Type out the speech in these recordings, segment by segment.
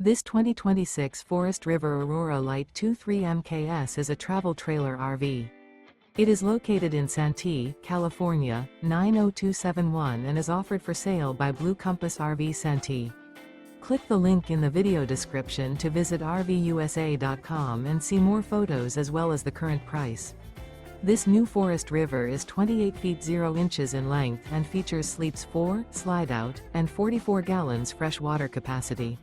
This 2026 Forest River Aurora Light 23 MKS is a travel trailer RV. It is located in Santee, California, 90271 and is offered for sale by Blue Compass RV Santee. Click the link in the video description to visit RVUSA.com and see more photos as well as the current price. This new Forest River is 28 feet 0 inches in length and features sleeps 4, slide-out, and 44 gallons fresh water capacity.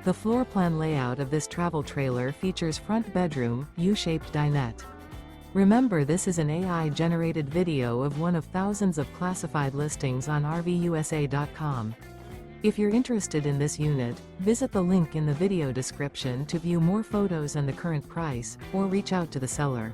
The floor plan layout of this travel trailer features front bedroom, U-shaped dinette. Remember, this is an AI-generated video of one of thousands of classified listings on RVUSA.com. If you're interested in this unit, visit the link in the video description to view more photos and the current price, or reach out to the seller.